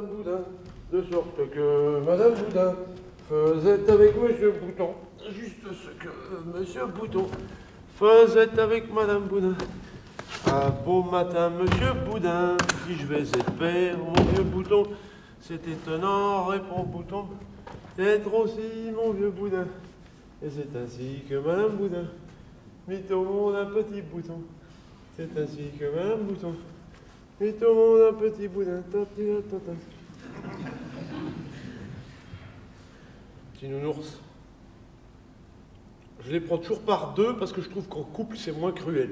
Boudin, de sorte que Madame Boudin faisait avec Monsieur Bouton juste ce que Monsieur Bouton faisait avec Madame Boudin. Un beau matin, Monsieur Boudin, si je vais être père, mon vieux Bouton, c'est étonnant, répond Bouton, d'être aussi mon vieux Boudin. Et c'est ainsi que Madame Boudin mit au monde un petit bouton. C'est ainsi que Madame Bouton mit au monde un petit boudin. Petit nounours. Je les prends toujours par deux parce que je trouve qu'en couple c'est moins cruel.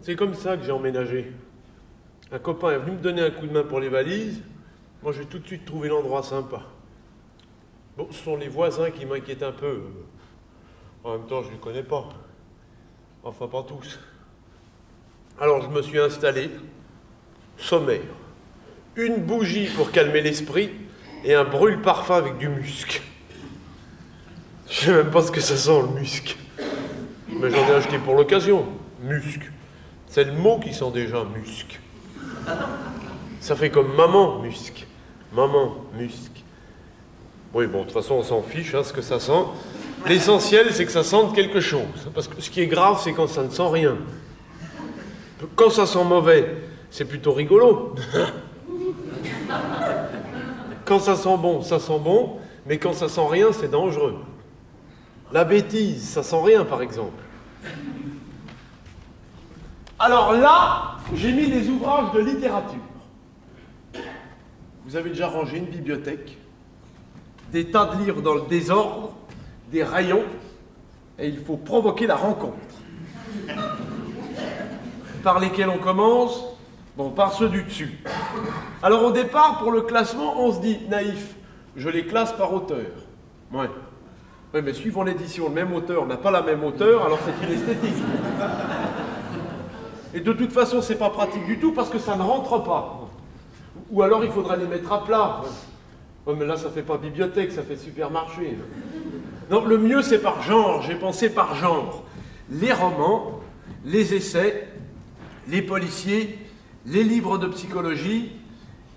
C'est comme ça que j'ai emménagé. Un copain est venu me donner un coup de main pour les valises. Moi, j'ai tout de suite trouvé l'endroit sympa. Bon, ce sont les voisins qui m'inquiètent un peu. En même temps, je ne les connais pas. Enfin, pas tous. Alors, je me suis installé. Sommaire. Une bougie pour calmer l'esprit et un brûle-parfum avec du musc. Je sais même pas ce que ça sent, le musc. Mais j'en ai acheté pour l'occasion. Musc. C'est le mot qui sent déjà musc. Ça fait comme maman, musc. Maman, musc. Oui, bon, de toute façon, on s'en fiche, hein, ce que ça sent. L'essentiel, c'est que ça sente quelque chose. Parce que ce qui est grave, c'est quand ça ne sent rien. Quand ça sent mauvais, c'est plutôt rigolo. Quand ça sent bon, mais quand ça sent rien, c'est dangereux. La bêtise, ça sent rien, par exemple. Alors là, j'ai mis les ouvrages de littérature. Vous avez déjà rangé une bibliothèque, des tas de livres dans le désordre, des rayons, et il faut provoquer la rencontre. Par lesquels on commence? Bon, par ceux du dessus. Alors au départ, pour le classement, on se dit, naïf, je les classe par auteur. Ouais. Oui, mais suivant l'édition, le même auteur n'a pas la même hauteur, alors c'est inesthétique. Et de toute façon, c'est pas pratique du tout parce que ça ne rentre pas. Ou alors il faudra les mettre à plat. Ouais, mais là, ça fait pas bibliothèque, ça fait supermarché. Non, le mieux, c'est par genre. J'ai pensé par genre. Les romans, les essais, les policiers, les livres de psychologie,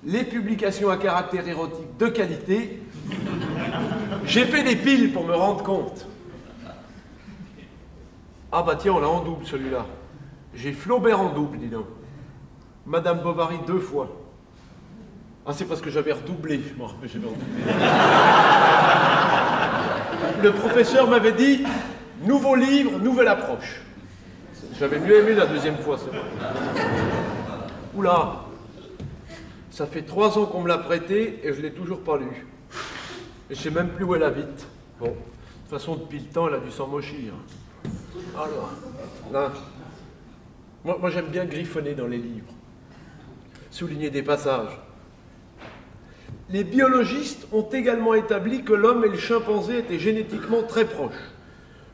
les publications à caractère érotique de qualité. J'ai fait des piles pour me rendre compte. Ah bah tiens, on l'a en double celui-là. J'ai Flaubert en double, dis donc. Madame Bovary 2 fois. Ah, c'est parce que j'avais redoublé. Je m'en rappelle, j'avais redoublé. Le professeur m'avait dit, nouveau livre, nouvelle approche. J'avais mieux aimé la deuxième fois, c'est vrai. Oula, ça fait 3 ans qu'on me l'a prêté et je ne l'ai toujours pas lu. Et je ne sais même plus où elle habite. Bon, de toute façon, depuis le temps, elle a dû s'en mochir. Alors, là... Moi j'aime bien griffonner dans les livres, souligner des passages. Les biologistes ont également établi que l'homme et le chimpanzé étaient génétiquement très proches.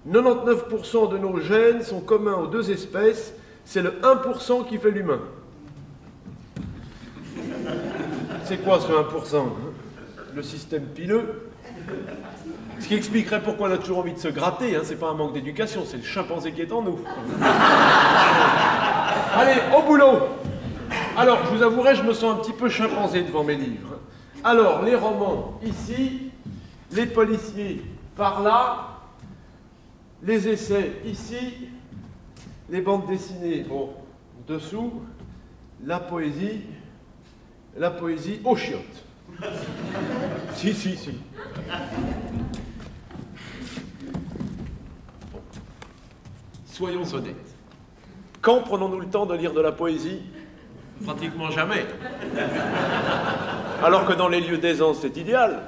99% de nos gènes sont communs aux deux espèces, c'est le 1% qui fait l'humain. C'est quoi ce 1%? Le système pileux. Ce qui expliquerait pourquoi on a toujours envie de se gratter, hein, c'est pas un manque d'éducation, c'est le chimpanzé qui est en nous. Allez, au boulot. Alors, je vous avouerai, je me sens un petit peu chimpanzé devant mes livres. Alors, les romans, ici, les policiers, par là, les essais, ici, les bandes dessinées, bon, dessous, la poésie, aux chiottes. Si. Soyons honnêtes. Quand prenons-nous le temps de lire de la poésie? Pratiquement jamais. Alors que dans les lieux d'aisance, c'est idéal.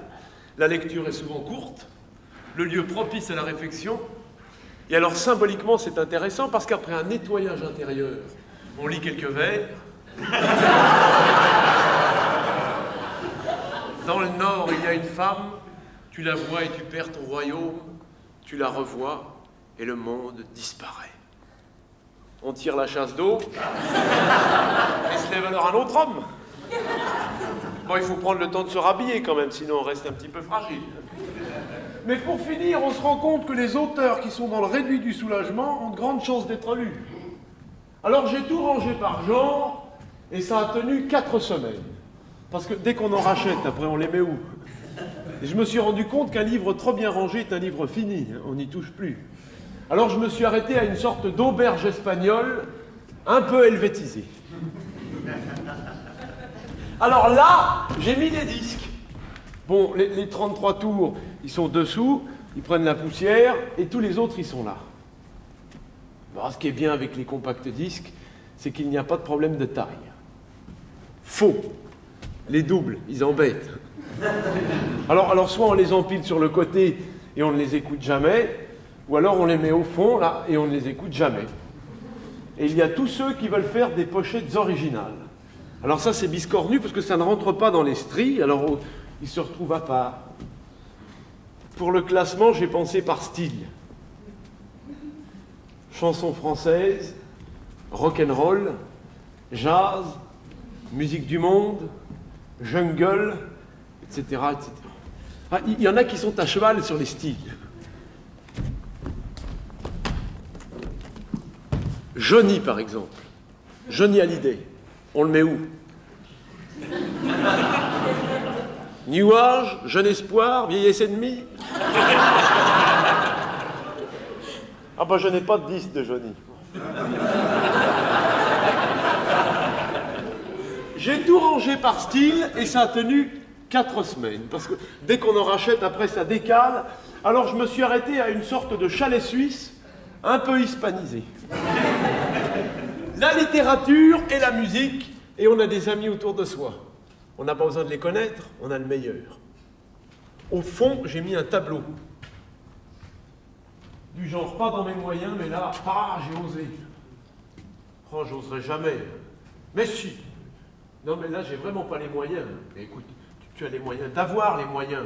La lecture est souvent courte, le lieu propice à la réflexion, Et alors symboliquement c'est intéressant parce qu'après un nettoyage intérieur, on lit quelques vers. Dans le nord, il y a une femme, tu la vois et tu perds ton royaume, tu la revois et le monde disparaît. On tire la chasse d'eau et se lève alors un autre homme. Bon, il faut prendre le temps de se rhabiller quand même, sinon on reste un petit peu fragile. Mais pour finir, on se rend compte que les auteurs qui sont dans le réduit du soulagement ont de grandes chances d'être lus. Alors j'ai tout rangé par genre, et ça a tenu 4 semaines. Parce que dès qu'on en rachète, après on les met où? Et je me suis rendu compte qu'un livre trop bien rangé est un livre fini, on n'y touche plus. Alors je me suis arrêté à une sorte d'auberge espagnole, un peu helvétisée. Alors là, j'ai mis des disques. Bon, les 33 tours, ils sont dessous, ils prennent la poussière, et tous les autres, ils sont là. Alors, ce qui est bien avec les compacts disques, c'est qu'il n'y a pas de problème de taille. Faux. Les doubles, ils embêtent. Alors soit on les empile sur le côté et on ne les écoute jamais, ou alors on les met au fond, là, et on ne les écoute jamais. Et il y a tous ceux qui veulent faire des pochettes originales. Alors ça, c'est biscornu, parce que ça ne rentre pas dans les stries, alors ils se retrouvent à part. Pour le classement, j'ai pensé par style. Chanson française, rock'n'roll, jazz, musique du monde, jungle, etc., etc. Ah, il y en a qui sont à cheval sur les styles. Johnny, par exemple. Johnny Hallyday. On le met où? New Age, Jeune Espoir, Vieillesse Ennemie. Ah bah je n'ai pas de disque de Johnny. J'ai tout rangé par style et ça a tenu 4 semaines. Parce que dès qu'on en rachète, après ça décale. Alors je me suis arrêté à une sorte de chalet suisse, un peu hispanisé. La littérature et la musique, et on a des amis autour de soi. On n'a pas besoin de les connaître, on a le meilleur. Au fond, j'ai mis un tableau. Du genre, pas dans mes moyens, mais là, j'ai osé. Oh, j'oserais jamais. Mais si. Non, mais là, j'ai vraiment pas les moyens. Mais écoute, tu as les moyens d'avoir les moyens.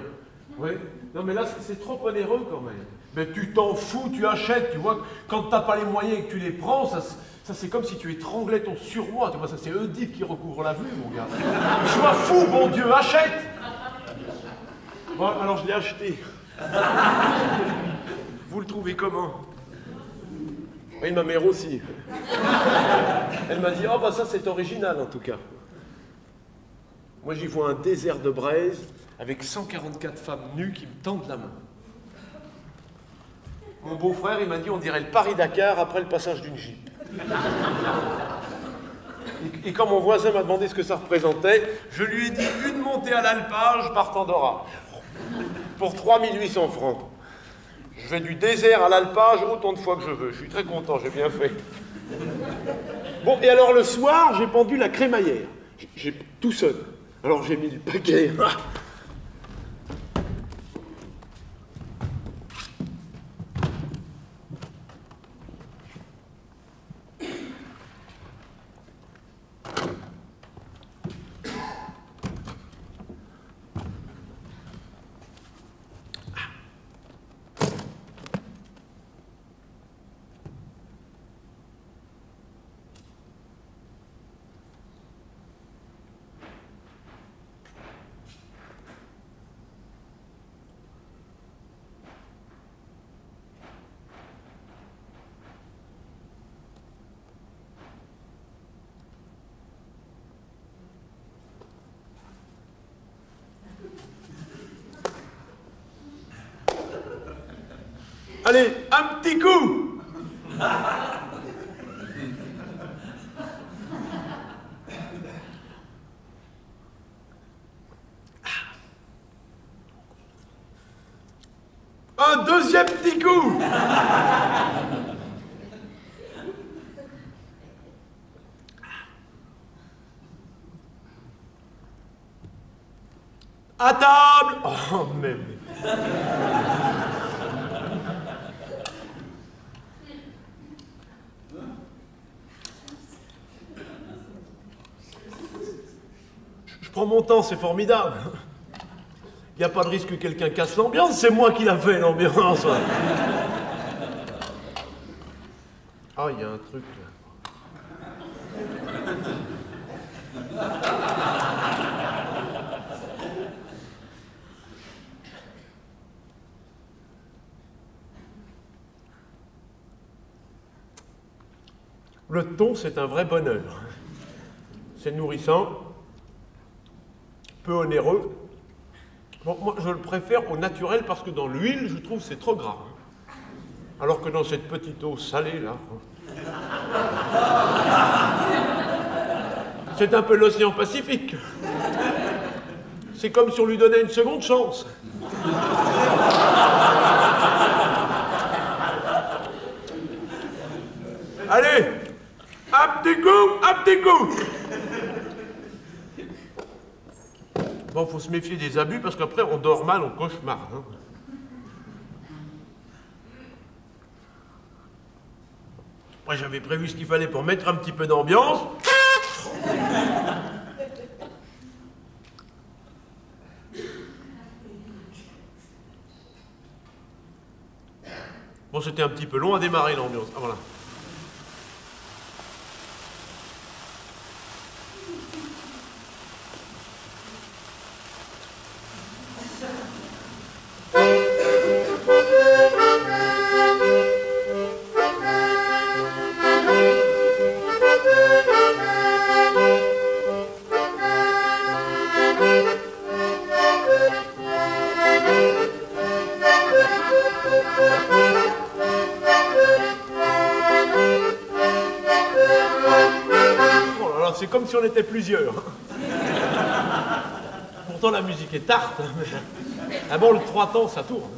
Oui. Non, mais là, c'est trop onéreux quand même. Mais tu t'en fous, tu achètes, tu vois. Quand tu n'as pas les moyens et que tu les prends, ça c'est comme si tu étranglais ton surroi. Tu vois, ça c'est Oedipe qui recouvre la vue, mon gars. Sois fou, bon Dieu, achète. Bon, alors je l'ai acheté. Vous le trouvez comment? Oui, ma mère aussi. Elle m'a dit, oh bah ça c'est original en tout cas. Moi j'y vois un désert de braise avec 144 femmes nues qui me tendent la main. Mon beau-frère, il m'a dit, on dirait le Paris-Dakar après le passage d'une Jeep. Et quand mon voisin m'a demandé ce que ça représentait, je lui ai dit une montée à l'alpage partant d'Ora. Pour 3800 francs. Je vais du désert à l'alpage autant de fois que je veux. Je suis très content, j'ai bien fait. Bon, et alors le soir, j'ai pendu la crémaillère. J'ai tout seul. Alors j'ai mis le paquet. Allez, un petit coup. Un deuxième petit coup. À table. Oh, même. je prends mon temps, c'est formidable. Il n'y a pas de risque que quelqu'un casse l'ambiance, c'est moi qui l'a fait, l'ambiance. Ah, il y a un truc là. Le thon, c'est un vrai bonheur. C'est nourrissant, peu onéreux. Bon, moi, je le préfère au naturel parce que dans l'huile, je trouve que c'est trop gras. Alors que dans cette petite eau salée, là, c'est un peu l'océan Pacifique. C'est comme si on lui donnait une seconde chance. Allez, un petit coup, un petit coup. Bon, faut se méfier des abus parce qu'après on dort mal, on cauchemarde. Hein. Moi j'avais prévu ce qu'il fallait pour mettre un petit peu d'ambiance. Bon, c'était un petit peu long à démarrer l'ambiance. Ah voilà. C'est comme si on était plusieurs. Pourtant la musique est tarte. Ah bon, le 3 temps, ça tourne.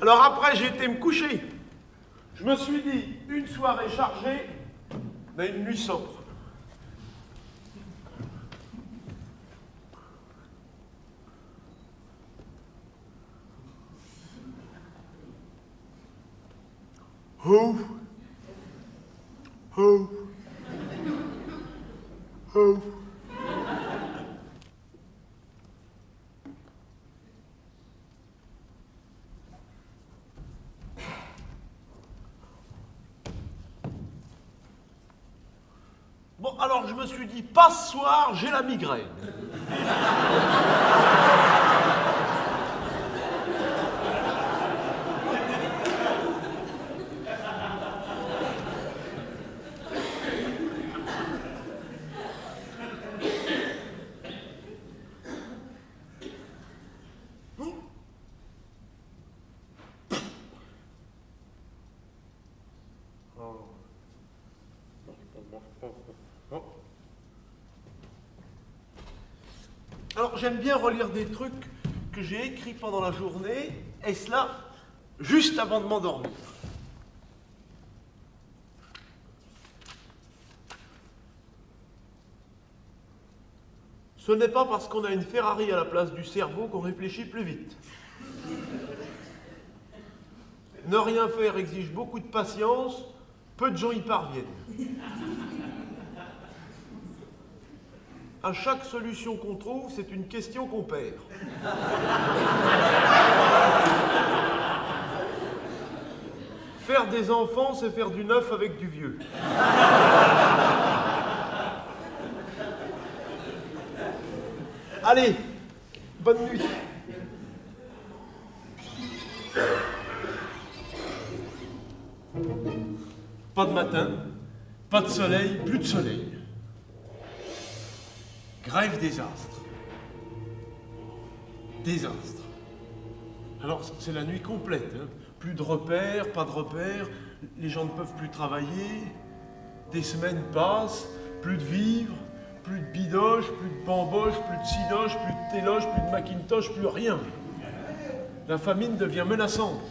Alors après, j'ai été me coucher. Je me suis dit, une soirée chargée, mais une nuit sobre. Oh. Oh. Oh. Bon, alors je me suis dit, pas ce soir, j'ai la migraine. Alors, j'aime bien relire des trucs que j'ai écrits pendant la journée, et cela juste avant de m'endormir. Ce n'est pas parce qu'on a une Ferrari à la place du cerveau qu'on réfléchit plus vite. Ne rien faire exige beaucoup de patience, peu de gens y parviennent. À chaque solution qu'on trouve, c'est une question qu'on perd. Faire des enfants, c'est faire du neuf avec du vieux. Allez, bonne nuit. Pas de matin, pas de soleil, plus de soleil. Grève des astres. Désastre. Alors, c'est la nuit complète. Hein. Plus de repères, pas de repères. Les gens ne peuvent plus travailler. Des semaines passent, plus de vivres, Plus de bidoche, plus de bamboche, plus de cinoche, plus de téloche, plus de Macintosh, plus rien. La famine devient menaçante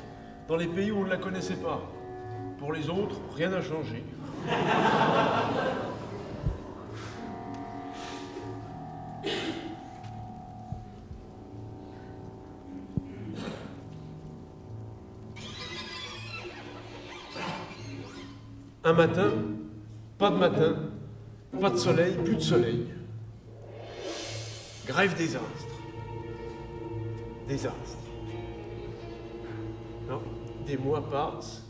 dans les pays où on ne la connaissait pas. Pour les autres, rien n'a changé. Un matin, pas de soleil, plus de soleil. Grève des astres. Des astres. Non, des mois passent.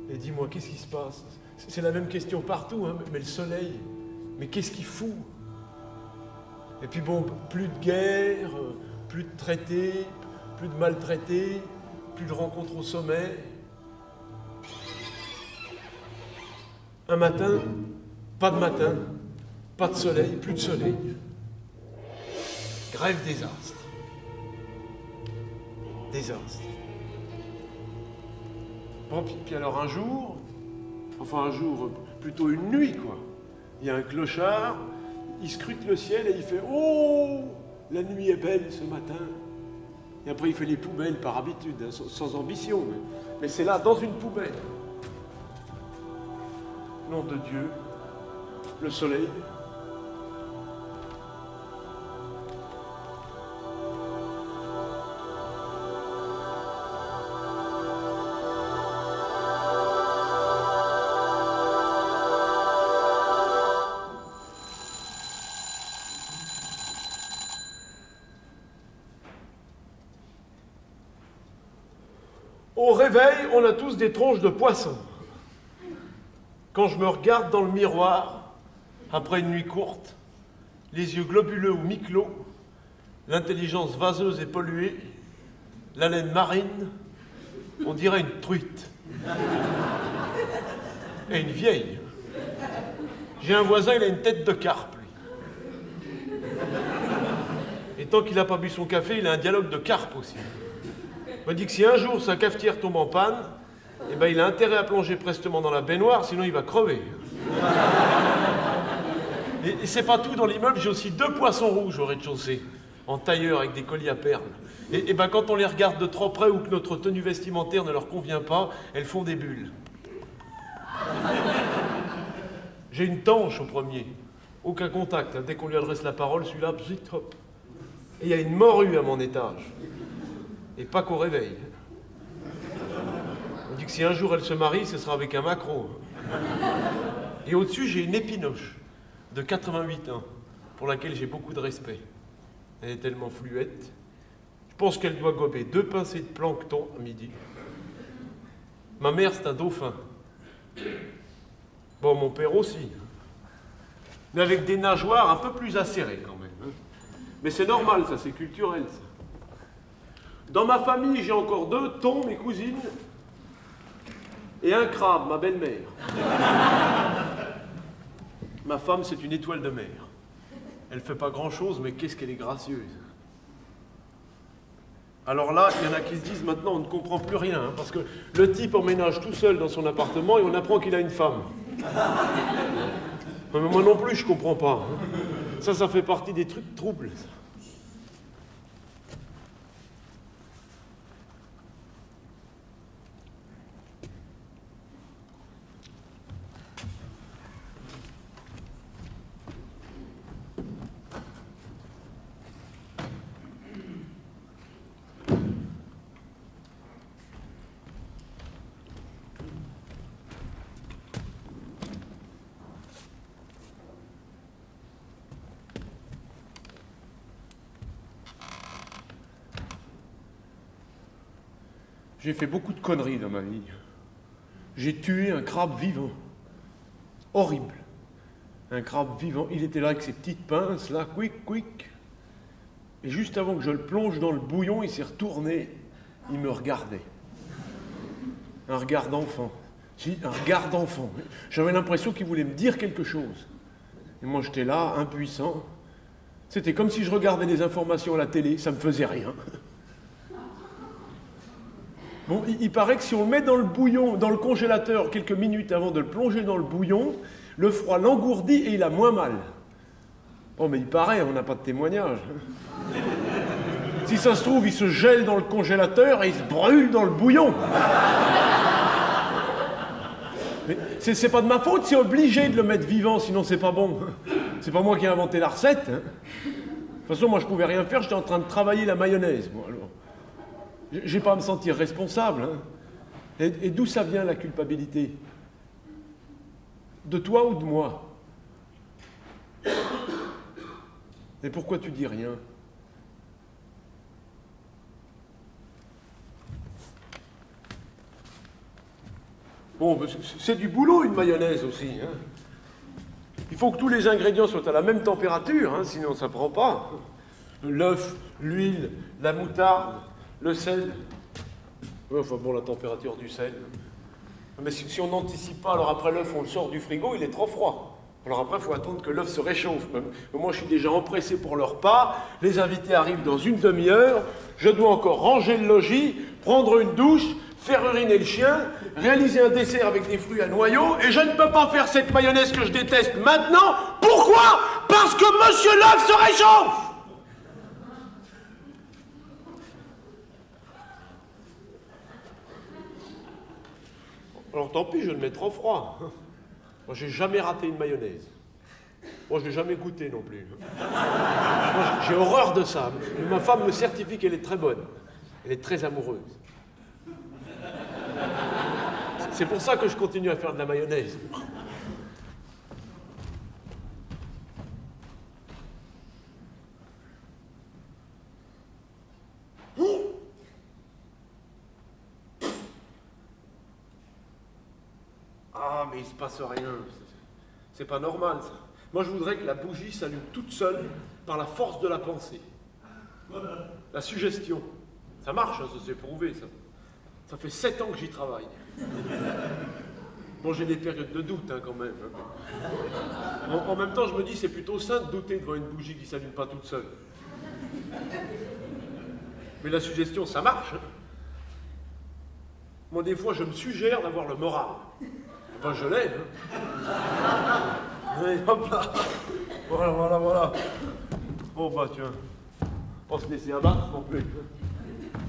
Et dis-moi, qu'est-ce qui se passe? C'est la même question partout, hein, mais le soleil, mais qu'est-ce qu'il fout? Et puis bon, plus de guerre, plus de traités, plus de maltraités, plus de rencontres au sommet. Un matin, pas de soleil, plus de soleil. Grève des astres. Des astres. Bon, puis alors un jour, plutôt une nuit, quoi. Il y a un clochard, il scrute le ciel et il fait « Oh, la nuit est belle ce matin !» Et après il fait les poubelles par habitude, hein, sans ambition, mais c'est là, dans une poubelle. Nom de Dieu, le soleil. Au réveil, on a tous des tronches de poisson. Quand je me regarde dans le miroir, après une nuit courte, les yeux globuleux ou mi-clos, l'intelligence vaseuse et polluée, l'haleine marine, on dirait une truite. Et une vieille. J'ai un voisin, il a une tête de carpe, lui. Et tant qu'il n'a pas bu son café, il a un dialogue de carpe aussi. Il m'a dit que si un jour sa cafetière tombe en panne, eh ben, il a intérêt à plonger prestement dans la baignoire, sinon il va crever. Et c'est pas tout, dans l'immeuble, j'ai aussi 2 poissons rouges au rez-de-chaussée, en tailleur avec des colliers à perles. Et ben, quand on les regarde de trop près ou que notre tenue vestimentaire ne leur convient pas, elles font des bulles. J'ai une tanche au premier, aucun contact, hein. Dès qu'on lui adresse la parole, celui-là, zut, hop. Et il y a une morue à mon étage, et pas qu'au réveil. On dit que si un jour elle se marie, ce sera avec un maquereau. Et au-dessus, j'ai une épinoche de 88 ans, pour laquelle j'ai beaucoup de respect. Elle est tellement fluette. Je pense qu'elle doit gober 2 pincées de plancton à midi. Ma mère, c'est un dauphin. Bon, mon père aussi. Mais avec des nageoires un peu plus acérées quand même. Hein. Mais c'est normal, ça, c'est culturel, ça. Dans ma famille, j'ai encore 2 thons, mes cousines, et un crabe, ma belle-mère. Ma femme, c'est une étoile de mer. Elle ne fait pas grand-chose, mais qu'est-ce qu'elle est gracieuse. Alors là, il y en a qui se disent, maintenant, on ne comprend plus rien, hein, parce que le type emménage tout seul dans son appartement et on apprend qu'il a une femme. Mais moi non plus, je ne comprends pas. Ça fait partie des trucs troubles. Ça. J'ai fait beaucoup de conneries dans ma vie. J'ai tué un crabe vivant. Horrible. Un crabe vivant. Il était là avec ses petites pinces, là, quick, quick. Et juste avant que je le plonge dans le bouillon, il s'est retourné. Il me regardait. Un regard d'enfant. Si, un regard d'enfant. J'avais l'impression qu'il voulait me dire quelque chose. Et moi, j'étais là, impuissant. C'était comme si je regardais les informations à la télé, ça me faisait rien. Bon, il paraît que si on le met dans le bouillon, dans le congélateur, quelques minutes avant de le plonger dans le bouillon, le froid l'engourdit et il a moins mal. Bon, mais il paraît, on n'a pas de témoignage. Si ça se trouve, il se gèle dans le congélateur et il se brûle dans le bouillon. Mais c'est pas de ma faute, c'est obligé de le mettre vivant, sinon c'est pas bon. C'est pas moi qui ai inventé la recette. Hein. De toute façon, moi je pouvais rien faire, j'étais en train de travailler la mayonnaise. Bon, alors, j'ai pas à me sentir responsable. Hein. Et d'où ça vient la culpabilité? De toi ou de moi? Et pourquoi tu dis rien? Bon, c'est du boulot une mayonnaise aussi. Hein. Il faut que tous les ingrédients soient à la même température, hein, sinon ça ne prend pas. L'œuf, l'huile, la moutarde, le sel. Enfin bon, la température du sel. Mais si on n'anticipe pas, alors après l'œuf, on le sort du frigo, il est trop froid. Alors après, il faut attendre que l'œuf se réchauffe. Moi, je suis déjà empressé pour le repas. Les invités arrivent dans une demi-heure. Je dois encore ranger le logis, prendre une douche, faire uriner le chien, réaliser un dessert avec des fruits à noyaux, et je ne peux pas faire cette mayonnaise que je déteste maintenant. Pourquoi? Parce que Monsieur l'œuf se réchauffe! Alors tant pis, je le mets trop froid. Moi, j'ai jamais raté une mayonnaise. Moi, je l'ai jamais goûté non plus. Moi, j'ai horreur de ça. Ma femme me certifie qu'elle est très bonne. Elle est très amoureuse. C'est pour ça que je continue à faire de la mayonnaise. Ah, mais il se passe rien. C'est pas normal, ça. Moi, je voudrais que la bougie s'allume toute seule par la force de la pensée. La suggestion. Ça marche, hein, ça s'est prouvé, ça. Ça fait 7 ans que j'y travaille. Bon, j'ai des périodes de doute, hein, quand même. En même temps, je me dis, c'est plutôt sain de douter devant une bougie qui ne s'allume pas toute seule. Mais la suggestion, ça marche. Hein. Moi, des fois, je me suggère d'avoir le moral. Enfin, je l'ai. Hein. Et hop là. Voilà. Bon, bah, tiens. Pas se laisser abattre non plus.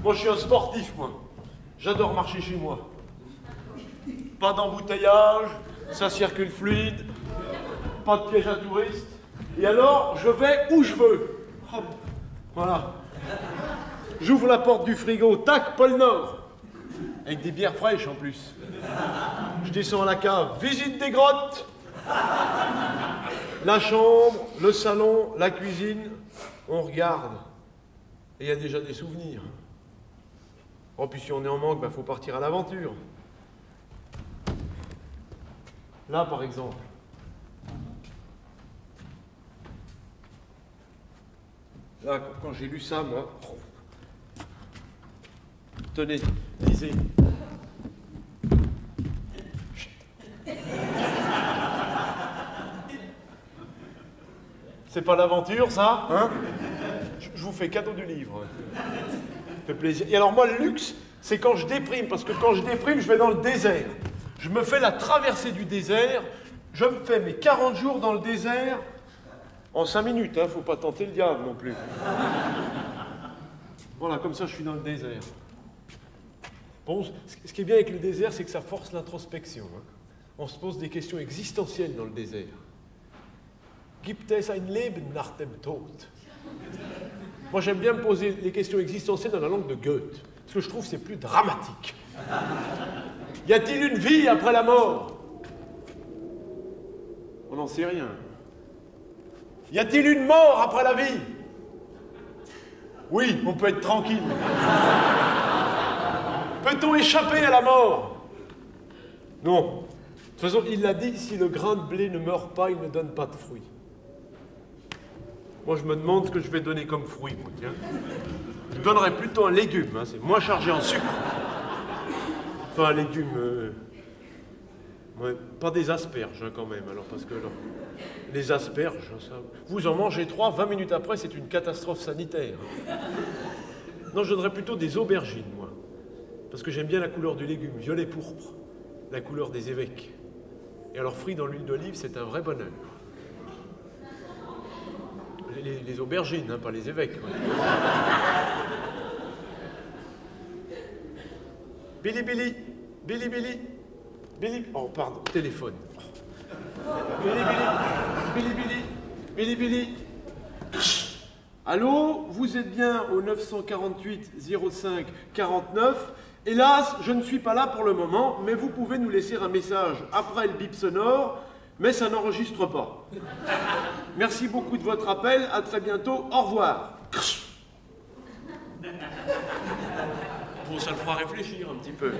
Moi, je suis un sportif, moi. J'adore marcher chez moi. Pas d'embouteillage, ça circule fluide, pas de piège à touristes. Et alors, je vais où je veux. Hop, voilà. J'ouvre la porte du frigo, tac, pôle Nord. Avec des bières fraîches en plus. Je descends à la cave, visite des grottes. La chambre, le salon, la cuisine. On regarde. Et il y a déjà des souvenirs. Oh, puis si on est en manque, faut partir à l'aventure. Là, par exemple. Là, quand j'ai lu ça, moi... Tenez, lisez. C'est pas l'aventure, ça, hein? Je vous fais cadeau du livre. Ça fait plaisir. Et alors moi, le luxe, c'est quand je déprime, parce que quand je déprime, je vais dans le désert. Je me fais la traversée du désert, je me fais mes 40 jours dans le désert en 5 minutes, hein, faut pas tenter le diable non plus. Voilà, comme ça je suis dans le désert. Bon, ce qui est bien avec le désert, c'est que ça force l'introspection. Hein. On se pose des questions existentielles dans le désert. Gibt es ein Leben nach dem Tod? Moi, j'aime bien me poser les questions existentielles dans la langue de Goethe, parce que je trouve que c'est plus dramatique. Y a-t-il une vie après la mort? On n'en sait rien. Y a-t-il une mort après la vie? Oui, on peut être tranquille. Peut-on échapper à la mort? Non. De toute façon, il l'a dit, si le grain de blé ne meurt pas, il ne donne pas de fruits. Moi, je me demande ce que je vais donner comme fruit, moi, tiens. Je donnerais plutôt un légume, hein, c'est moins chargé en sucre. Enfin, un légume... ouais, pas des asperges, hein, quand même, alors, parce que... Alors, les asperges, ça... Vous en mangez 3, 20 minutes après, c'est une catastrophe sanitaire. Non, je donnerais plutôt des aubergines, moi. parce que j'aime bien la couleur du légume, violet pourpre, la couleur des évêques. Et alors frit dans l'huile d'olive, c'est un vrai bonheur. Les aubergines, hein, pas les évêques. Ouais. Billy, Billy, Billy, Billy, Billy. Oh, pardon, téléphone. Billy, Billy, Billy, Billy, Billy, Billy. Allô, vous êtes bien au 948 05 49. Hélas, je ne suis pas là pour le moment, mais vous pouvez nous laisser un message après le bip sonore, mais ça n'enregistre pas. Merci beaucoup de votre appel, à très bientôt, au revoir. Bon, ça le fera réfléchir un petit peu.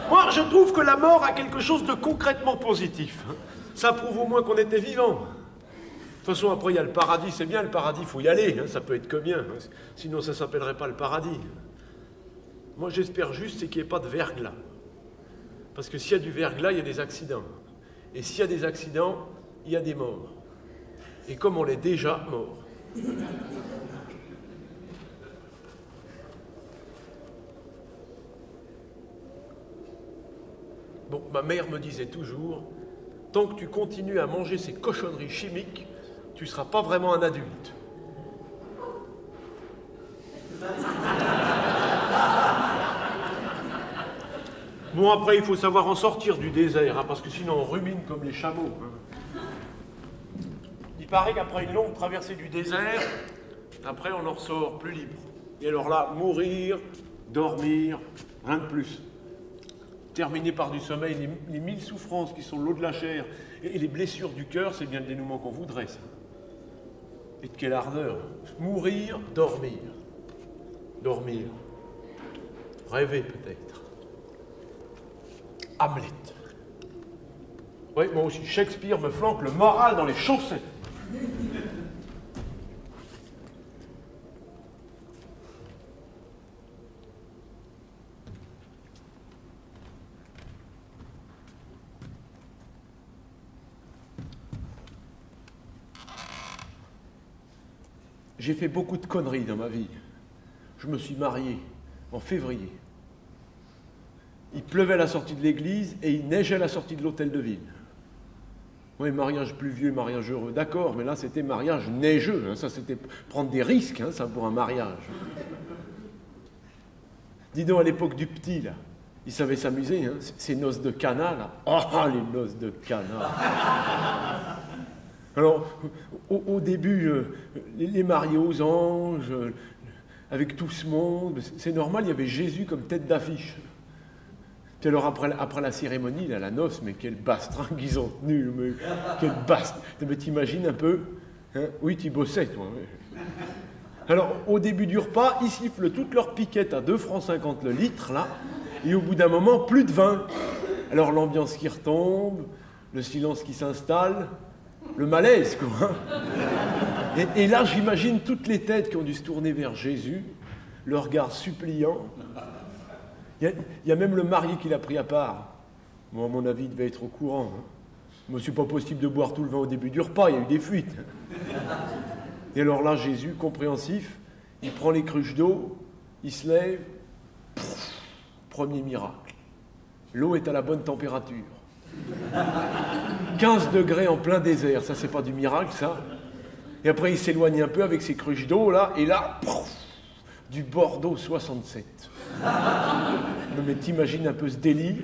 Moi, je trouve que la mort a quelque chose de concrètement positif. Ça prouve au moins qu'on était vivant. De toute façon, après, il y a le paradis, c'est bien le paradis, il faut y aller, hein, ça peut être que bien, hein, sinon ça ne s'appellerait pas le paradis. Moi, j'espère juste qu'il n'y ait pas de verglas. Parce que s'il y a du verglas, il y a des accidents. Et s'il y a des accidents, il y a des morts. Et comme on est déjà mort. Bon, ma mère me disait toujours, tant que tu continues à manger ces cochonneries chimiques, tu ne seras pas vraiment un adulte. Bon, après, il faut savoir en sortir du désert, hein, parce que sinon on rumine comme les chameaux. Hein. Il paraît qu'après une longue traversée du désert, après on en ressort plus libre. Et alors là, mourir, dormir, rien de plus. Terminer par du sommeil, les 1000 souffrances qui sont l'eau de la chair et les blessures du cœur, c'est bien le dénouement qu'on voudrait, ça. Et de quelle ardeur. Mourir, dormir. Dormir. Rêver peut-être. Hamlet. Oui, moi aussi, Shakespeare me flanque le moral dans les chaussettes. J'ai fait beaucoup de conneries dans ma vie. Je me suis marié en février. Il pleuvait à la sortie de l'église et il neigeait à la sortie de l'hôtel de ville. Oui, mariage pluvieux, mariage heureux, d'accord, mais là c'était mariage neigeux, hein, ça c'était prendre des risques, hein, ça pour un mariage. Dis donc, à l'époque du petit, là, il savait s'amuser, hein, ces noces de Cana, là. Ah, les noces de Cana. Alors, au début, les mariés aux anges, avec tout ce monde, c'est normal, il y avait Jésus comme tête d'affiche. Puis alors, après la cérémonie, là, la noce, mais quelle bastringue qu'ils ont tenue, mais quelle bastringue. Mais t'imagines un peu, hein? Oui, tu bossais, toi. Ouais. Alors, au début du repas, ils sifflent toutes leurs piquettes à 2,50 francs le litre, là, et au bout d'un moment, plus de vin. Alors, l'ambiance qui retombe, le silence qui s'installe, le malaise, quoi. Et là, j'imagine toutes les têtes qui ont dû se tourner vers Jésus, le regard suppliant. Il y a même le marié qui l'a pris à part. Moi, à mon avis, il devait être au courant. Hein. Mais c'est pas possible de boire tout le vin au début du repas, il y a eu des fuites. Et alors là, Jésus, compréhensif, il prend les cruches d'eau, il se lève, premier miracle. L'eau est à la bonne température. 15 degrés en plein désert, ça c'est pas du miracle ça. Et après il s'éloigne un peu avec ses cruches d'eau là, et là, du Bordeaux 67. Non mais t'imagines un peu ce délire,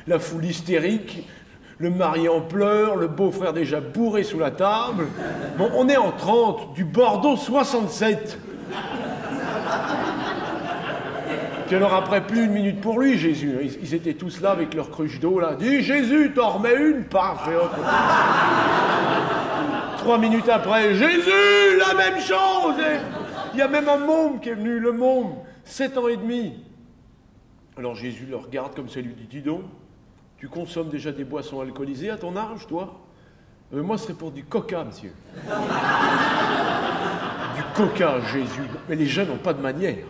la foule hystérique, le marié en pleurs, le beau-frère déjà bourré sous la table. Bon, on est en 30, du Bordeaux 67. Puis alors après, plus une minute pour lui, Jésus. Ils étaient tous là avec leur cruche d'eau, là. Dis, Jésus, t'en remets une, paf, et hop. 3 minutes après, Jésus, la même chose. Il y a même un môme qui est venu, le môme, 7 ans et demi. Alors Jésus le regarde comme ça, lui dit, dis donc, tu consommes déjà des boissons alcoolisées à ton âge, toi? Moi, ce serait pour du coca, monsieur. Du coca, Jésus. Mais les jeunes n'ont pas de manière.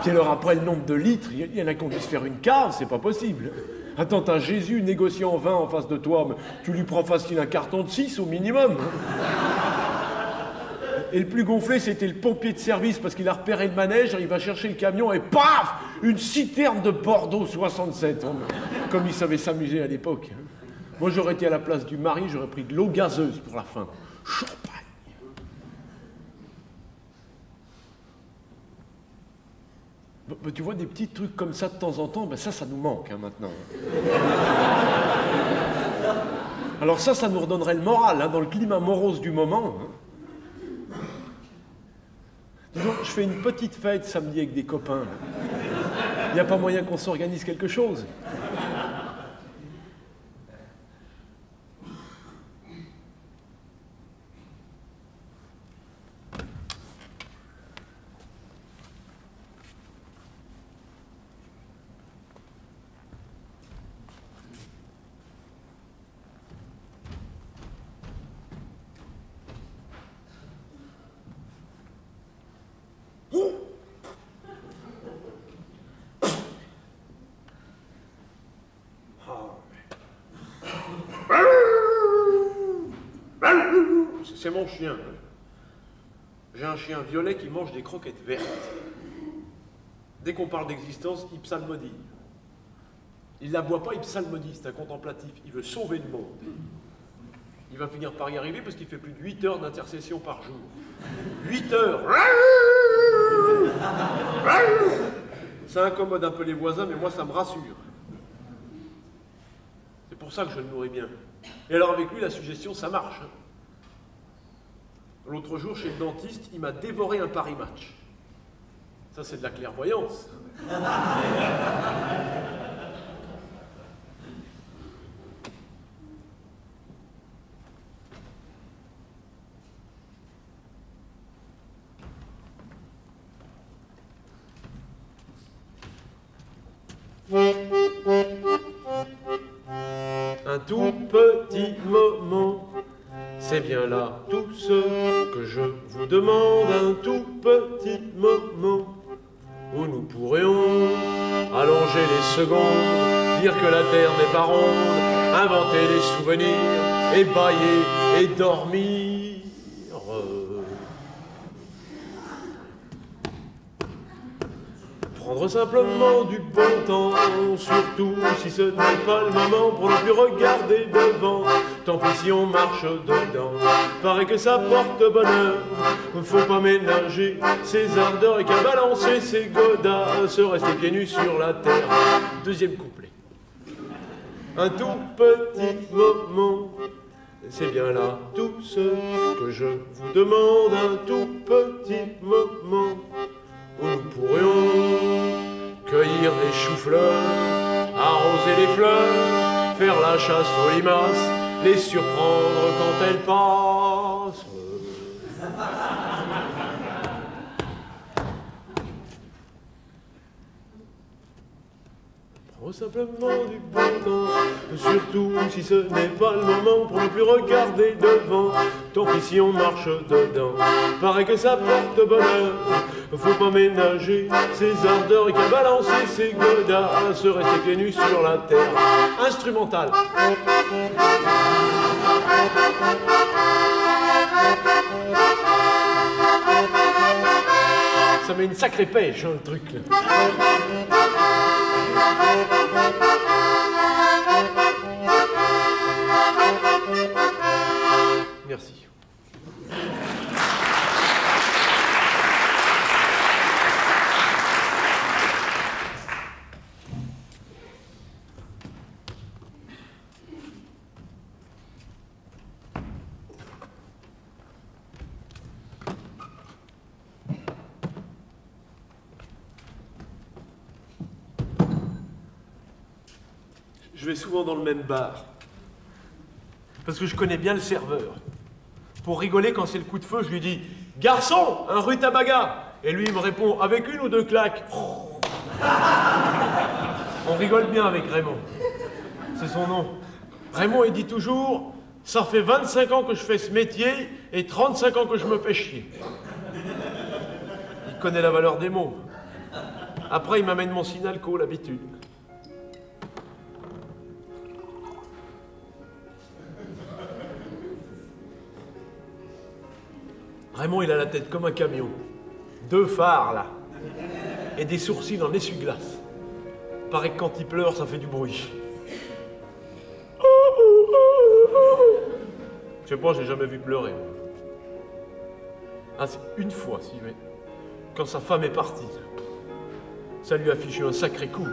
Puis alors après, le nombre de litres, il y en a qui ont dû se faire une cave, c'est pas possible. Attends, t'as Jésus négociant en vin en face de toi, mais tu lui prends facile un carton de 6 au minimum. Et le plus gonflé, c'était le pompier de service, parce qu'il a repéré le manège, il va chercher le camion, et paf, une citerne de Bordeaux 67. Comme il savait s'amuser à l'époque. Moi, j'aurais été à la place du mari, j'aurais pris de l'eau gazeuse pour la fin. Champagne. Tu vois, des petits trucs comme ça de temps en temps, ben ça nous manque maintenant. Alors ça nous redonnerait le moral, hein, dans le climat morose du moment. Hein. Disons, je fais une petite fête samedi avec des copains. Il n'y a pas moyen qu'on s'organise quelque chose. C'est mon chien. J'ai un chien violet qui mange des croquettes vertes. Dès qu'on parle d'existence, il psalmodie. Il n'aboie pas, il psalmodie, c'est un contemplatif. Il veut sauver le monde. Il va finir par y arriver parce qu'il fait plus de 8 heures d'intercession par jour. 8 heures. Ça incommode un peu les voisins, mais moi ça me rassure. C'est pour ça que je le nourris bien. Et alors avec lui, la suggestion, ça marche. L'autre jour, chez le dentiste, il m'a dévoré un Paris Match. Ça, c'est de la clairvoyance. Un tout petit moment. C'est bien là tout ce que je vous demande, un tout petit moment où nous pourrions allonger les secondes, dire que la terre n'est pas ronde, inventer des souvenirs, et bâiller et dormir. Prendre simplement du bon temps, surtout si ce n'est pas le moment pour ne plus regarder devant. Tant pis si on marche dedans, paraît que ça porte bonheur. Faut pas ménager ses ardeurs et qu'à balancer ses godats, se rester pieds nus sur la terre. Deuxième couplet. Un tout petit moment, c'est bien là tout ce que je vous demande, un tout petit moment où nous pourrions cueillir des choux-fleurs, arroser les fleurs, faire la chasse aux limaces, les surprendre quand elles passent. Prends simplement du bon temps, surtout si ce n'est pas le moment pour ne plus regarder devant. Tant pis si on marche dedans, paraît que ça porte bonheur. Faut pas ménager ses ardeurs et qu'à balancer ses godats, se rester pieds nus sur la terre. Instrumental. Ça met une sacrée pêche, hein, le truc là. Merci. Je vais souvent dans le même bar, parce que je connais bien le serveur. Pour rigoler, quand c'est le coup de feu, je lui dis « Garçon, un rutabaga !» Et lui, il me répond « Avec une ou deux claques ?» On rigole bien avec Raymond. C'est son nom. Raymond, il dit toujours « Ça fait 25 ans que je fais ce métier et 35 ans que je me fais chier. » Il connaît la valeur des mots. Après, il m'amène mon Sinalco, l'habitude. Raymond, il a la tête comme un camion. 2 phares, là. Et des sourcils en essuie-glace. Paraît que quand il pleure, ça fait du bruit. Je sais pas, j'ai jamais vu pleurer. Ah, c'est une fois, si, mais quand sa femme est partie, ça lui a fichu un sacré coup.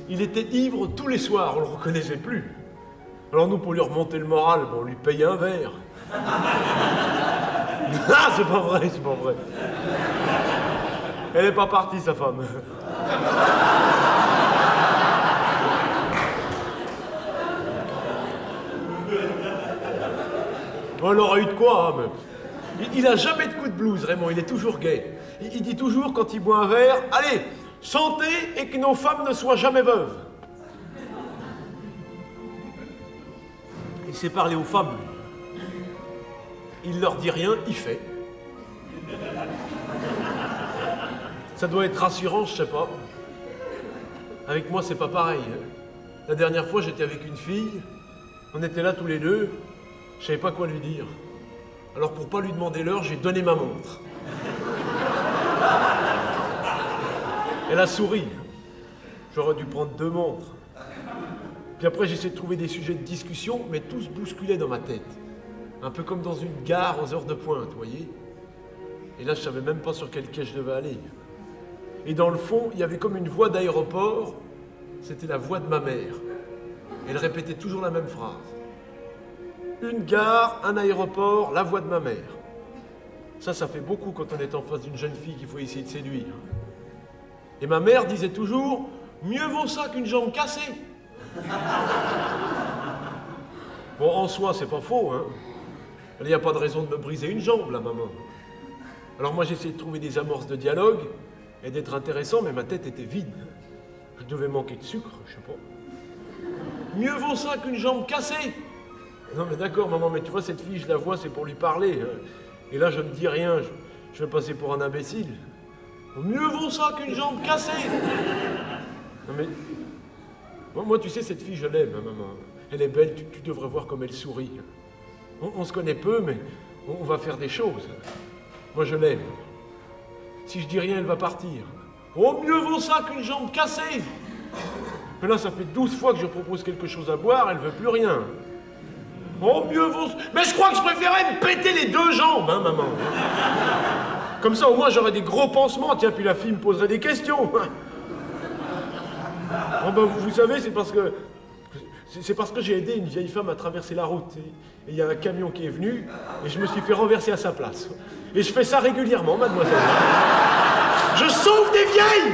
Il était ivre tous les soirs, on le reconnaissait plus. Alors nous, pour lui remonter le moral, on lui payait un verre. Ah, c'est pas vrai, c'est pas vrai. Elle n'est pas partie, sa femme. Bon, elle aura eu de quoi, hein, mais... Il a jamais de coup de blues, Raymond, il est toujours gai. Il dit toujours, quand il boit un verre, « Allez, santé et que nos femmes ne soient jamais veuves !» Il sait parler aux femmes. Il leur dit rien, il fait. Ça doit être rassurant, je sais pas. Avec moi, c'est pas pareil. La dernière fois, j'étais avec une fille. On était là tous les deux. Je savais pas quoi lui dire. Alors, pour pas lui demander l'heure, j'ai donné ma montre. Elle a souri. J'aurais dû prendre 2 montres. Puis après, j'essaie de trouver des sujets de discussion, mais tout se bousculait dans ma tête. Un peu comme dans une gare aux heures de pointe, vous voyez. Et là, je savais même pas sur quel quai je devais aller. Et dans le fond, il y avait comme une voix d'aéroport. C'était la voix de ma mère. Elle répétait toujours la même phrase. Une gare, un aéroport, la voix de ma mère. Ça fait beaucoup quand on est en face d'une jeune fille qu'il faut essayer de séduire. Et ma mère disait toujours, mieux vaut ça qu'une jambe cassée. Bon, en soi, c'est pas faux, hein. Il n'y a pas de raison de me briser une jambe, là, maman. Alors moi, j'essayais de trouver des amorces de dialogue et d'être intéressant, mais ma tête était vide. Je devais manquer de sucre, je sais pas. Mieux vaut ça qu'une jambe cassée. Non, mais d'accord, maman, mais tu vois, cette fille, je la vois, c'est pour lui parler. Hein. Et là, je ne dis rien, je vais passer pour un imbécile. Mieux vaut ça qu'une jambe cassée. Non, mais... Moi, tu sais, cette fille, je l'aime, hein, maman. Elle est belle, tu devrais voir comme elle sourit. On se connaît peu, mais on va faire des choses. Moi, je l'aime. Si je dis rien, elle va partir. Oh, mieux vaut ça qu'une jambe cassée. Mais là, ça fait 12 fois que je propose quelque chose à boire, elle veut plus rien. Oh, mieux vaut... Mais je crois que je préférais me péter les 2 jambes, hein, maman. Comme ça, au moins, j'aurais des gros pansements. Tiens, puis la fille me poserait des questions. Oh, ben, vous savez, c'est parce que j'ai aidé une vieille femme à traverser la route. Et il y a un camion qui est venu, et je me suis fait renverser à sa place. Et je fais ça régulièrement, mademoiselle. Je sauve des vieilles!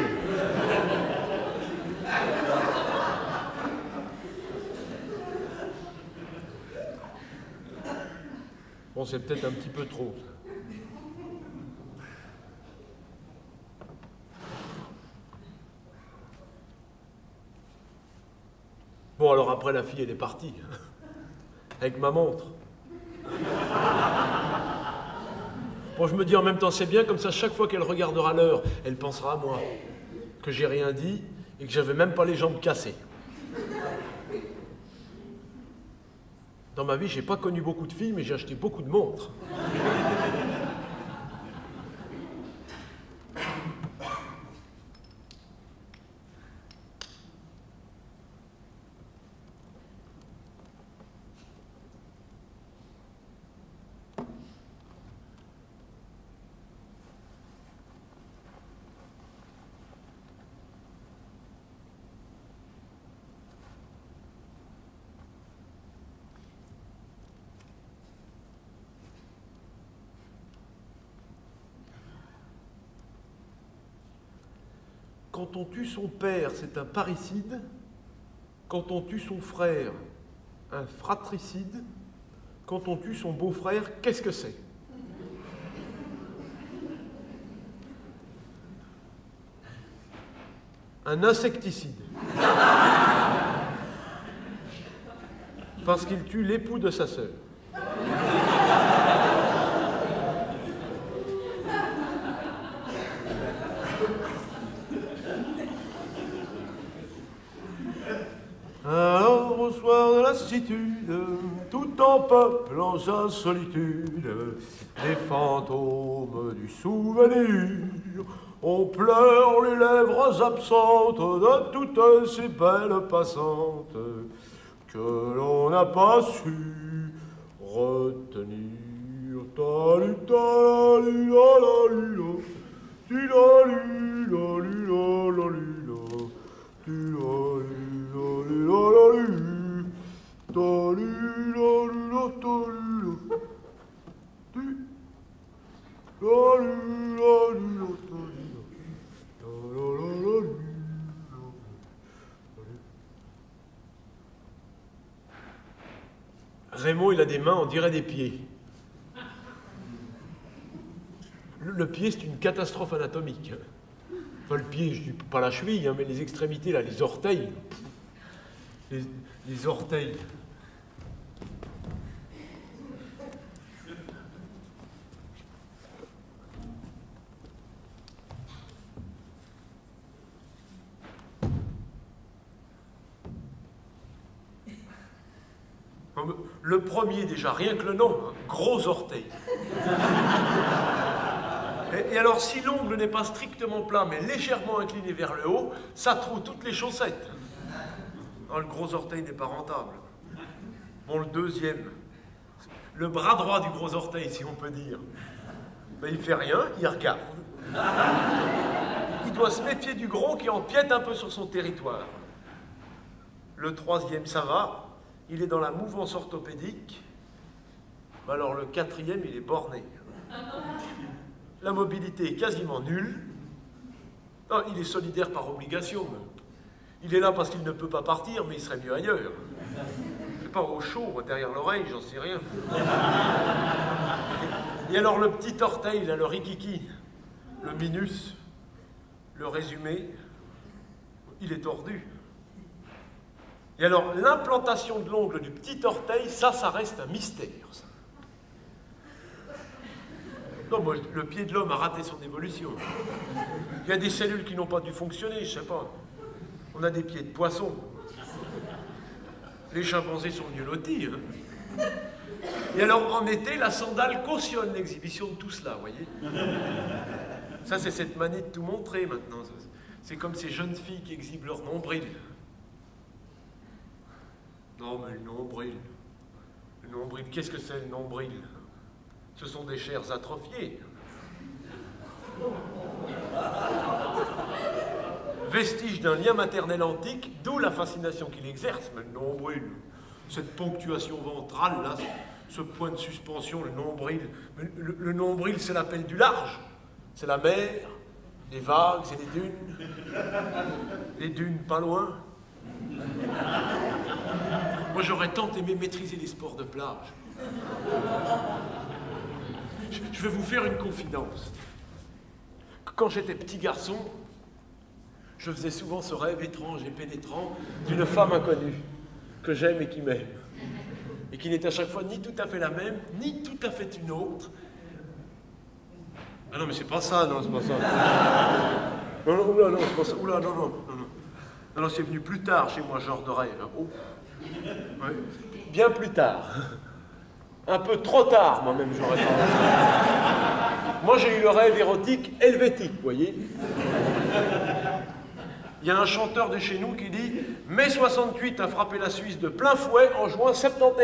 Bon, c'est peut-être un petit peu trop. Bon, alors après, la fille, elle est partie. Avec ma montre. Bon, je me dis en même temps, c'est bien, comme ça, chaque fois qu'elle regardera l'heure, elle pensera à moi. Que j'ai rien dit et que j'avais même pas les jambes cassées. Dans ma vie, j'ai pas connu beaucoup de filles, mais j'ai acheté beaucoup de montres. Quand on tue son père, c'est un parricide. Quand on tue son frère, un fratricide. Quand on tue son beau-frère, qu'est-ce que c'est? Un insecticide. Parce qu'il tue l'époux de sa sœur. Alors au soir de lassitude, tout en peuplant sa solitude, les fantômes du souvenir, on pleure les lèvres absentes de toutes ces belles passantes que l'on n'a pas su retenir. Raymond, il a des mains, on dirait des pieds. Le pied, c'est une catastrophe anatomique. Enfin, le pied, je dis pas la cheville, hein, mais les extrémités, là, les orteils. Les orteils. Le premier, déjà, rien que le nom, hein, gros orteil. Et alors, si l'ongle n'est pas strictement plat, mais légèrement incliné vers le haut, ça troue toutes les chaussettes. Non, le gros orteil n'est pas rentable. Bon, le deuxième, le bras droit du gros orteil, si on peut dire. Ben, il fait rien, il regarde. Il doit se méfier du gros qui empiète un peu sur son territoire. Le troisième, ça va. Il est dans la mouvance orthopédique. Alors le quatrième, il est borné. La mobilité est quasiment nulle. Non, il est solidaire par obligation. Il est là parce qu'il ne peut pas partir, mais il serait mieux ailleurs. C'est pas au chaud, derrière l'oreille, j'en sais rien. Et alors le petit orteil, là, le rikiki, le minus, le résumé, il est tordu. Et alors, l'implantation de l'ongle du petit orteil, ça reste un mystère. Ça. Non, moi, le pied de l'homme a raté son évolution. Il y a des cellules qui n'ont pas dû fonctionner, je sais pas. On a des pieds de poisson. Les chimpanzés sont mieux lotis. Hein. Et alors, en été, la sandale cautionne l'exhibition de tout cela, vous voyez. Ça, c'est cette manie de tout montrer, maintenant. C'est comme ces jeunes filles qui exhibent leur nombril. Non, mais le nombril. Le nombril, qu'est-ce que c'est le nombril? Ce sont des chairs atrophiées. Vestige d'un lien maternel antique, d'où la fascination qu'il exerce. Mais le nombril, cette ponctuation ventrale, là, ce point de suspension, le nombril. Le nombril, c'est l'appel du large. C'est la mer, les vagues, c'est les dunes. Les dunes pas loin. Moi, j'aurais tant aimé maîtriser les sports de plage. Je vais vous faire une confidence. Quand j'étais petit garçon, je faisais souvent ce rêve étrange et pénétrant d'une femme inconnue, que j'aime et qui m'aime, et qui n'est à chaque fois ni tout à fait la même, ni tout à fait une autre. Ah non, mais c'est pas ça, non, c'est pas ça. Non, oula, non, c'est pas ça. Oula, non, non, non, non. Non, c'est venu plus tard chez moi, genre de rêve. Oh. Ouais. Bien plus tard. Un peu trop tard, moi-même, j'aurais tendance. Moi, j'ai eu le rêve érotique helvétique, vous voyez. Il y a un chanteur de chez nous qui dit « Mai 68 a frappé la Suisse de plein fouet en juin 71 ».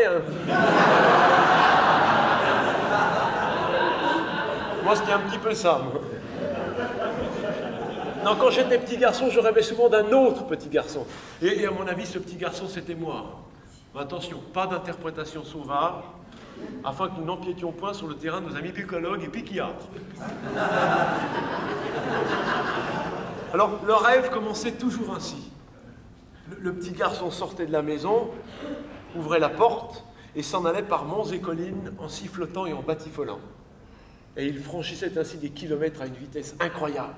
Moi, c'était un petit peu ça, moi. Non, quand j'étais petit garçon, je rêvais souvent d'un autre petit garçon. Et à mon avis, ce petit garçon, c'était moi. Mais attention, pas d'interprétation sauvage, afin que nous n'empiétions point sur le terrain de nos amis psychologues et psychiatres. Alors, le rêve commençait toujours ainsi. Le petit garçon sortait de la maison, ouvrait la porte et s'en allait par monts et collines en sifflotant et en batifolant. Et il franchissait ainsi des kilomètres à une vitesse incroyable,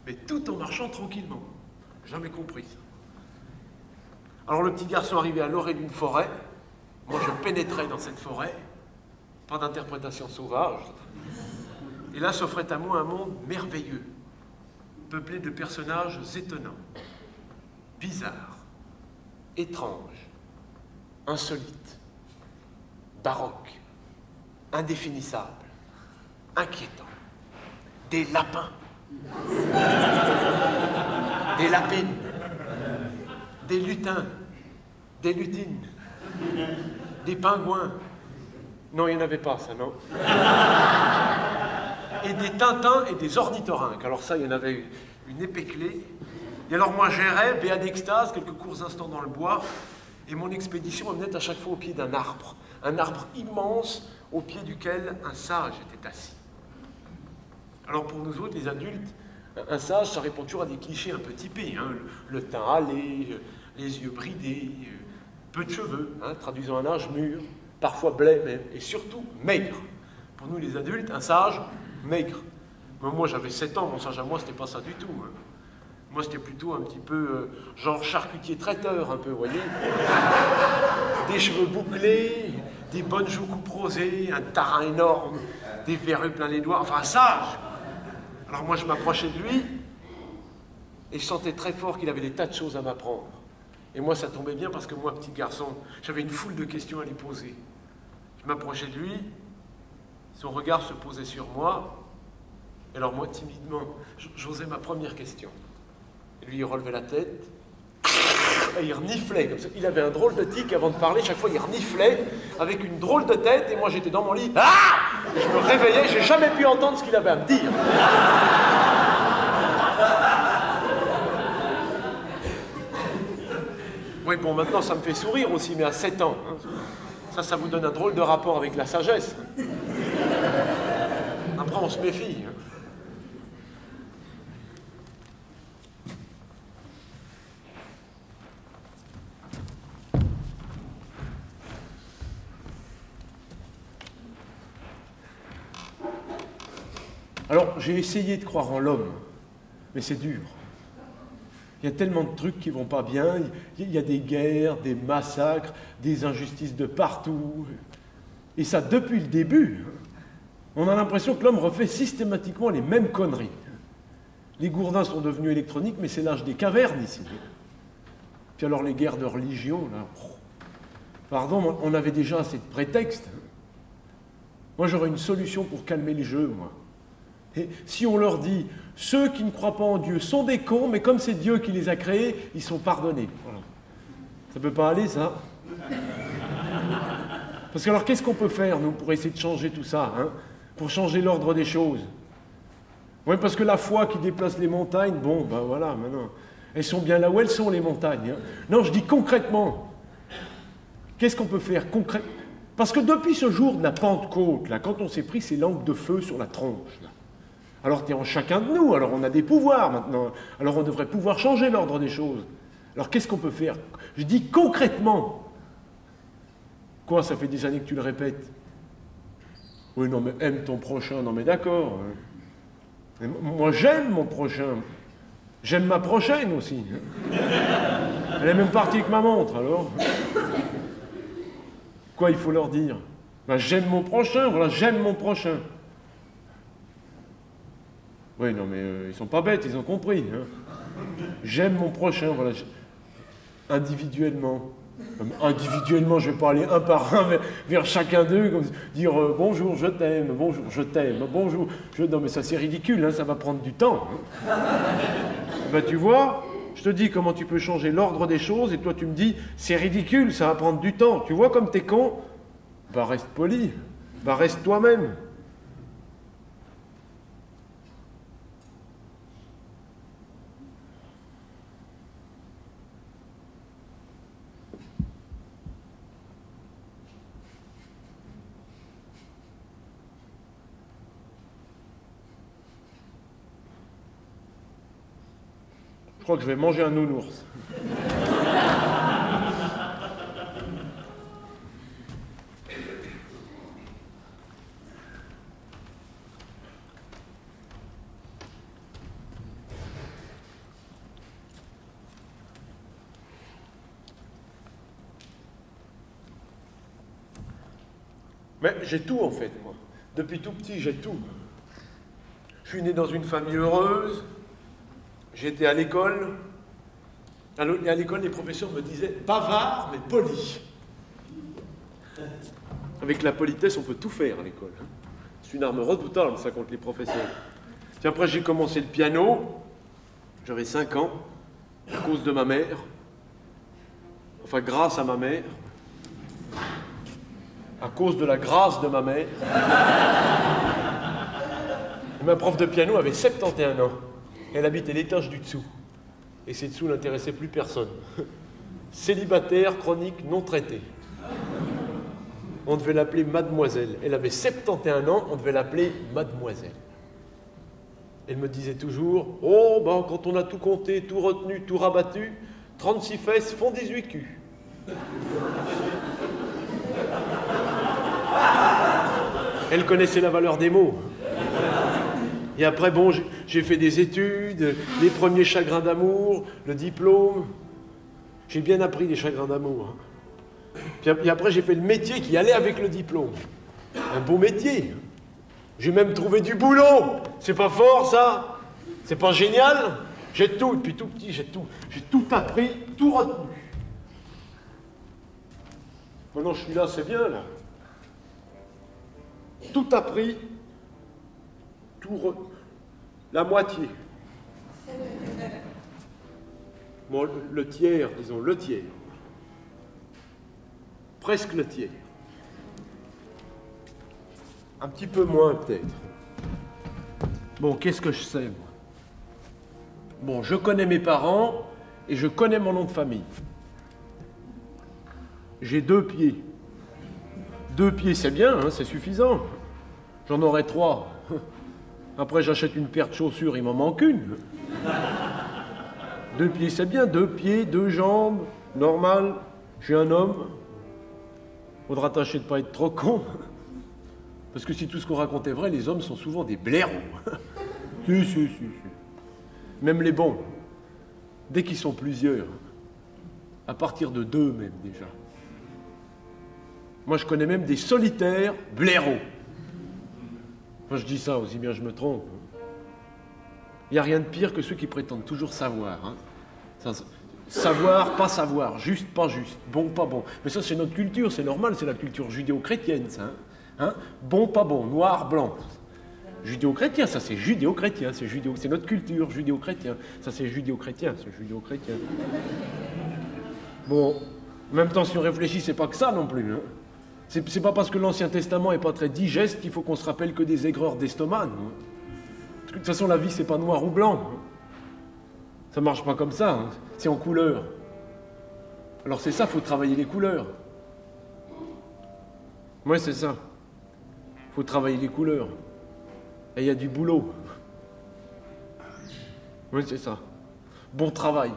mais tout en marchant tranquillement. Jamais compris ça. Alors le petit garçon arrivait à l'orée d'une forêt. Moi, je pénétrais dans cette forêt. Pas d'interprétation sauvage. Et là s'offrait à moi un monde merveilleux, peuplé de personnages étonnants, bizarres, étranges, insolite, baroque, indéfinissable, inquiétant. Des lapins, des lapines, des lutins, des lutines, des pingouins. Non, il n'y en avait pas, ça, non. Et des tintins et des ornithorynques. Alors ça, il y en avait une épée-clé. Et alors moi, j'errais, béat d'extase, quelques courts instants dans le bois, et mon expédition me menait à chaque fois au pied d'un arbre immense, au pied duquel un sage était assis. Alors pour nous autres, les adultes, un sage, ça répond toujours à des clichés un peu typés, hein. Le teint hâlé, les yeux bridés, peu de cheveux, hein, traduisant un âge mûr, parfois blême, même, et surtout maigre. Pour nous les adultes, un sage maigre. Moi j'avais 7 ans, mon sage à moi, c'était pas ça du tout. Hein. Moi c'était plutôt un petit peu genre charcutier traiteur, un peu, vous voyez. Des cheveux bouclés, des bonnes joues couperosées, un tarin énorme, des verrues plein les doigts, enfin un sage. Alors moi je m'approchais de lui et je sentais très fort qu'il avait des tas de choses à m'apprendre. Et moi ça tombait bien parce que moi, petit garçon, j'avais une foule de questions à lui poser. Je m'approchais de lui, son regard se posait sur moi, et alors moi timidement, j'osais ma première question. Et lui il relevait la tête, et il reniflait comme ça. Il avait un drôle de tic avant de parler, chaque fois il reniflait avec une drôle de tête, et moi j'étais dans mon lit, ah! Et je me réveillais, j'ai jamais pu entendre ce qu'il avait à me dire. Oui, bon, maintenant ça me fait sourire aussi, mais à 7 ans, hein, ça vous donne un drôle de rapport avec la sagesse. Après on se méfie. Hein. Alors, j'ai essayé de croire en l'homme, mais c'est dur. Il y a tellement de trucs qui vont pas bien, il y a des guerres, des massacres, des injustices de partout. Et ça, depuis le début, on a l'impression que l'homme refait systématiquement les mêmes conneries. Les gourdins sont devenus électroniques, mais c'est l'âge des cavernes ici. Puis alors les guerres de religion, là, pardon, on avait déjà assez de prétextes. Moi, j'aurais une solution pour calmer les jeux, moi. Et si on leur dit, ceux qui ne croient pas en Dieu sont des cons, mais comme c'est Dieu qui les a créés, ils sont pardonnés. Voilà. Ça peut pas aller, ça? Parce que alors, qu'est-ce qu'on peut faire, nous, pour essayer de changer tout ça, hein, pour changer l'ordre des choses? Oui, parce que la foi qui déplace les montagnes, bon, ben voilà, maintenant, elles sont bien là où elles sont, les montagnes. Hein. Non, je dis concrètement, qu'est-ce qu'on peut faire concrètement? Parce que depuis ce jour de la Pentecôte, là, quand on s'est pris ces langues de feu sur la tronche, là, alors tu es en chacun de nous, alors on a des pouvoirs maintenant, alors on devrait pouvoir changer l'ordre des choses. Alors qu'est-ce qu'on peut faire? Je dis concrètement. Quoi, ça fait des années que tu le répètes? Oui, non mais aime ton prochain, non mais d'accord. Hein. Moi j'aime mon prochain, j'aime ma prochaine aussi. Hein. Elle est même partie avec ma montre, alors. Quoi, il faut leur dire? Ben, j'aime mon prochain, voilà, j'aime mon prochain. Oui, non, mais ils sont pas bêtes, ils ont compris. Hein. J'aime mon prochain, voilà. Individuellement. Individuellement, je ne vais pas aller un par un vers chacun d'eux, comme dire bonjour, je t'aime, bonjour, je t'aime, bonjour. Non, mais ça c'est ridicule, hein, ça va prendre du temps. Hein. Ben, tu vois, je te dis comment tu peux changer l'ordre des choses, et toi tu me dis c'est ridicule, ça va prendre du temps. Tu vois comme t'es con? Bah reste poli, bah reste toi-même. Je crois que je vais manger un nounours. Mais j'ai tout en fait, moi. Depuis tout petit, j'ai tout. Je suis né dans une famille heureuse. J'étais à l'école. À l'école, les professeurs me disaient bavard, mais poli. Avec la politesse, on peut tout faire à l'école. C'est une arme redoutable, ça, contre les professeurs. Puis après, j'ai commencé le piano. J'avais 5 ans, à cause de ma mère. Enfin, grâce à ma mère. À cause de la grâce de ma mère. Ma prof de piano avait 71 ans. Elle habitait l'étage du dessous. Et ces dessous n'intéressaient plus personne. Célibataire, chronique, non traité. On devait l'appeler mademoiselle. Elle avait 71 ans, on devait l'appeler mademoiselle. Elle me disait toujours, oh, ben, quand on a tout compté, tout retenu, tout rabattu, 36 fesses font 18 culs. Elle connaissait la valeur des mots. Et après, bon, j'ai fait des études, les premiers chagrins d'amour, le diplôme. J'ai bien appris les chagrins d'amour. Puis après, j'ai fait le métier qui allait avec le diplôme. Un beau métier. J'ai même trouvé du boulot. C'est pas fort, ça? C'est pas génial? J'ai tout, depuis tout petit, j'ai tout appris, tout retenu. Maintenant, je suis là, c'est bien, là. Tout appris, tout retenu. La moitié. Bon, le tiers, disons, le tiers. Presque le tiers. Un petit peu moins, peut-être. Bon, qu'est-ce que je sais, moi? Bon, je connais mes parents et je connais mon nom de famille. J'ai 2 pieds. 2 pieds, c'est bien, hein, c'est suffisant. J'en aurai 3. Après, j'achète une paire de chaussures, il m'en manque une. 2 pieds, c'est bien. 2 pieds, 2 jambes, normal. Je suis un homme. Faudra tâcher de ne pas être trop con. Parce que si tout ce qu'on raconte est vrai, les hommes sont souvent des blaireaux. Si. Même les bons. Dès qu'ils sont plusieurs. À partir de 2 même, déjà. Moi, je connais même des solitaires blaireaux. Enfin, je dis ça, aussi bien je me trompe. Il n'y a rien de pire que ceux qui prétendent toujours savoir. Hein. Savoir, pas savoir, juste, pas juste, bon, pas bon. Mais ça, c'est notre culture, c'est normal, c'est la culture judéo-chrétienne, ça. Hein. Bon, pas bon, noir, blanc. Judéo-chrétien, ça c'est judéo-chrétien, c'est notre culture, judéo-chrétien. Ça c'est judéo-chrétien, c'est judéo-chrétien. Bon, en même temps, si on réfléchit, c'est pas que ça non plus. Hein. C'est pas parce que l'Ancien Testament est pas très digeste qu'il faut qu'on se rappelle que des aigreurs d'estomac. Hein. De toute façon, la vie, c'est pas noir ou blanc. Hein. Ça marche pas comme ça, hein. C'est en couleur. Alors c'est ça, faut travailler les couleurs. Ouais, c'est ça. Faut travailler les couleurs. Et il y a du boulot. Oui, c'est ça. Bon travail.